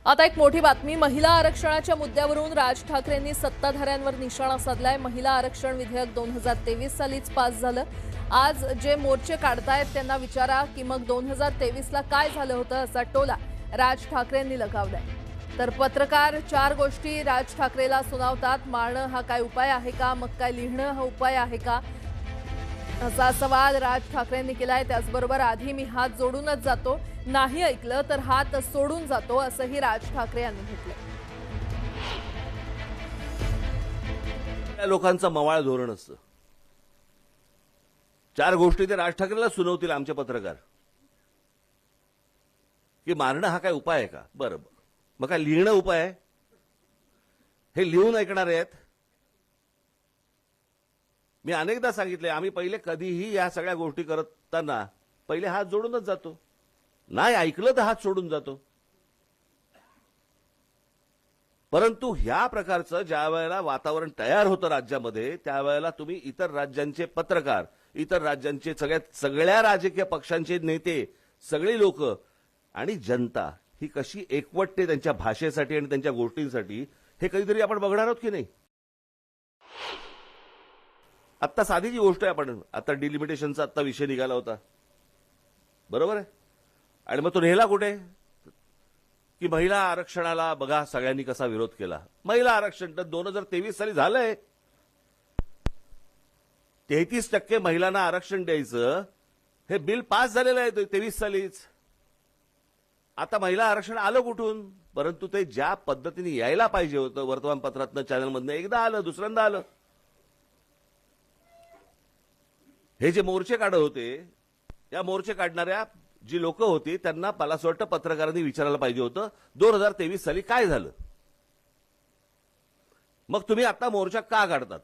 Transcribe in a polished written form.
आता एक मोठी बातमी. महिला आरक्षणाच्या मुद्द्यावरून राज ठाकरेंनी सत्ताधाऱ्यांवर निशाणा साधलाय. महिला आरक्षण विधेयक 2023 सालीच पास झालं. आज जे मोर्चे काढतायत त्यांना विचारा की मग 2023 ला काय झालं होतं, असा टोला राज ठाकरेंनी लगावलाय. तर पत्रकार 4 गोष्टी राज ठाकरेला सुनावतात. मारणं हा काय उपाय आहे का, मग काय लिहिणं हा उपाय आहे का, असा सवाल राज ठाकरेंनी केलाय. त्याचबरोबर आधी मी हात जोडूनच जातो, नाही ऐकलं तर हात सोडून जातो, असंही राज ठाकरे यांनी म्हटलं. त्या लोकांचं मवाळ धोरण असतं. 4 गोष्टी ते राज ठाकरेला सुनावतील आमचे पत्रकार की मारणं हा काय उपाय आहे का. बरं, मग काय लिहिणं उपाय आहे, हे लिहून ऐकणार आहेत. मी अनेकदा सांगितले, आम्ही पहिले कधीही या सगळ्या गोष्टी करताना पहिले हात जोडूनच जातो, नाही ऐकलं तर हात सोडून जातो. परंतु ह्या प्रकारचं ज्या वेळेला वातावरण तयार होतं राज्यामध्ये, त्यावेळेला तुम्ही इतर राज्यांचे पत्रकार, इतर राज्यांचे सगळ्या राजकीय पक्षांचे नेते, सगळी लोक आणि जनता ही कशी एकवटते त्यांच्या भाषेसाठी आणि त्यांच्या गोष्टींसाठी, हे कधीतरी आपण बघणार आहोत की नाही. आत्ता साधी जी गोष्ट आहे, आपण आता डिलिमिटेशनचा आत्ता विषय निघाला होता, बरोबर आहे. आणि मग तो नेला कुठे की महिला आरक्षणाला बघा सगळ्यांनी कसा विरोध केला. महिला आरक्षण तर 2023 साली झालंय. 33% महिलांना आरक्षण द्यायचं हे बिल पास झालेलं आहे 23 सालीच. आता महिला आरक्षण आलं कुठून, परंतु ते ज्या पद्धतीने यायला पाहिजे होतं, वर्तमानपत्रातनं चॅनलमधनं एकदा आलं, दुसऱ्यांदा आलं. हे जे मोर्चे काढत होते, या मोर्चे काढणाऱ्या जी लोक होती त्यांना मला असं वाटतं पत्रकारांनी विचारायला पाहिजे होतं 2023 साली काय झालं. मग तुम्ही आता मोर्चा का काढतात.